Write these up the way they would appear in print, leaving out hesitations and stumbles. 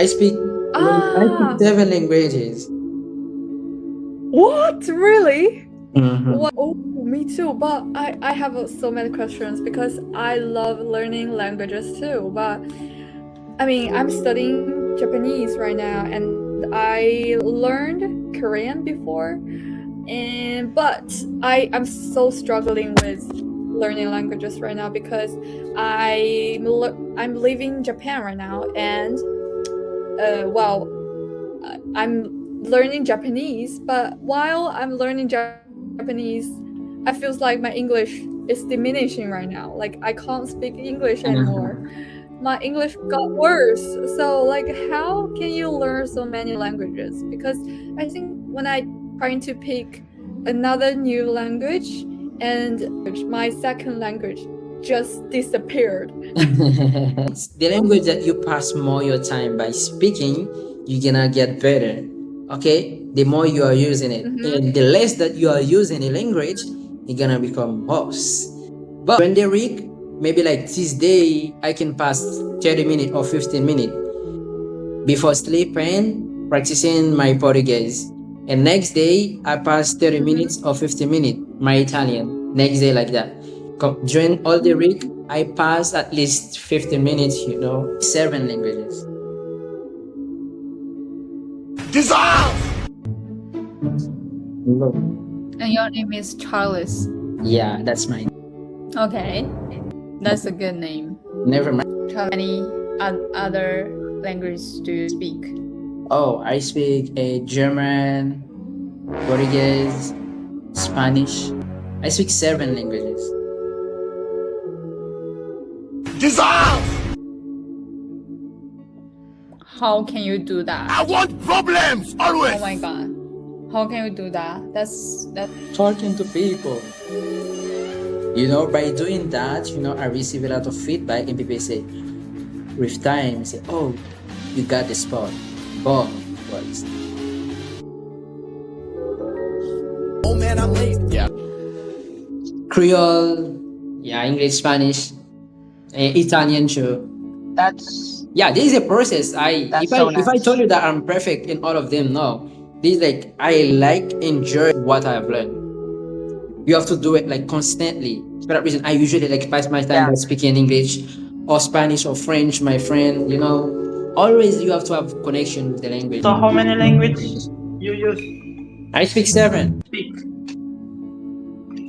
I speak Ah, 7 languages. what? Really? Mm-hmm. What? Oh, me too. But I have so many questions because I love learning languages too. But I mean, I'm studying Japanese right now, and I learned Korean before, and but I'm so struggling with learning languages right now because I'm living in Japan right now, and well, I'm learning Japanese, but while I'm learning Japanese, I feels like my English is diminishing right now. Like I can't speak English anymore. My English got worse. So like how can you learn so many languages? Because I think when I trying to pick another new language and my second language just disappeared. The language that you pass more your time by speaking, you're gonna get better. Okay? The more you are using it. And the less that you are using a language, you're gonna become worse. But when they read, maybe like this day, I can pass 30 minutes or 15 minutes before sleeping, practicing my Portuguese. And next day, I pass 30 minutes or 15 minutes my Italian. Next day, like that. During all the week, I pass at least 15 minutes, 7 languages. Hello. And your name is Charles. Yeah, that's mine. Okay. That's a good name. Never mind. How many other languages do you speak? Oh, I speak German, Portuguese, Spanish. I speak 7 languages. How can you do that? I want problems always. Oh my god. How can you do that? That's Talking to people. By doing that, I receive a lot of feedback and people say, with time, say, oh, you got the spot. Boom. Works. Oh man, I'm late. Yeah. Creole, yeah, English, Spanish, Italian too. Yeah, this is a process. If I told you that I'm perfect in all of them, no. This is I enjoy what I've learned. You have to do it constantly. For that reason, I usually pass my time by speaking English or Spanish or French, my friend, Always you have to have connection with the language. So how many languages you use? I speak 7. Speak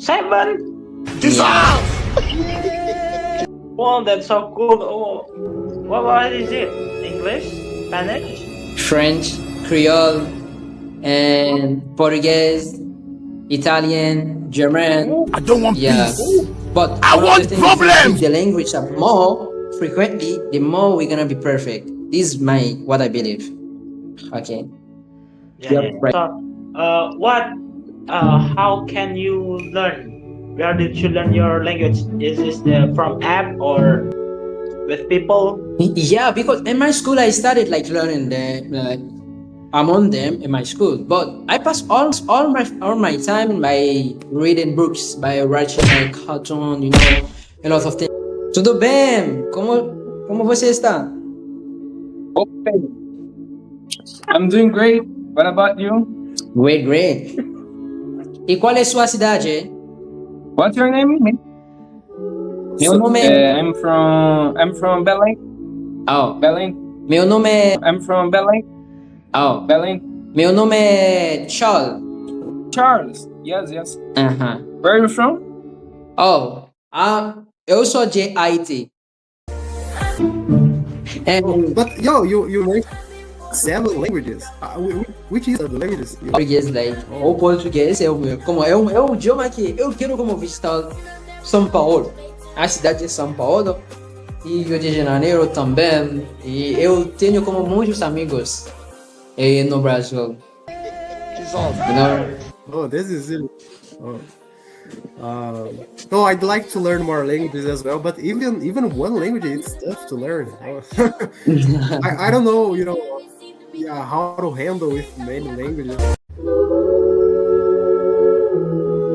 7? Wow, that's so cool. Oh, what is it? English, Spanish, French, Creole, and Portuguese, Italian, German. I don't want Yeah, peace. but I one of want the things problems! is the language up more frequently, the more we're gonna be perfect. This is what I believe. Okay. Yep, right. So, how can you learn? Where did you learn your language? Is this from app or with people? Yeah, because in my school I started learning among them in my school, but I passed all my time by reading books, by watching cartoon, a lot of things. Tudo bem? Como você está? Okay. I'm doing great. What about you? Great, great. E qual é sua cidade? What's your name? Meu nome é... I'm from Belém. Oh, Belém. meu nome é... I'm from Belém. Oh, Belém. meu nome é Charles. Charles. Yes. Uh-huh. Where are you from? Oh, eu sou de Haiti. And But you learned 7 languages. Which is the languages? português, o português é o idioma que eu quero como visitar São Paulo, a cidade de São Paulo e Rio de Janeiro também. E eu tenho como muitos amigos no Brasil. Oh, this is it. No, I'd like to learn more languages as well, but even one language it's tough to learn. I don't know, how to handle with many languages.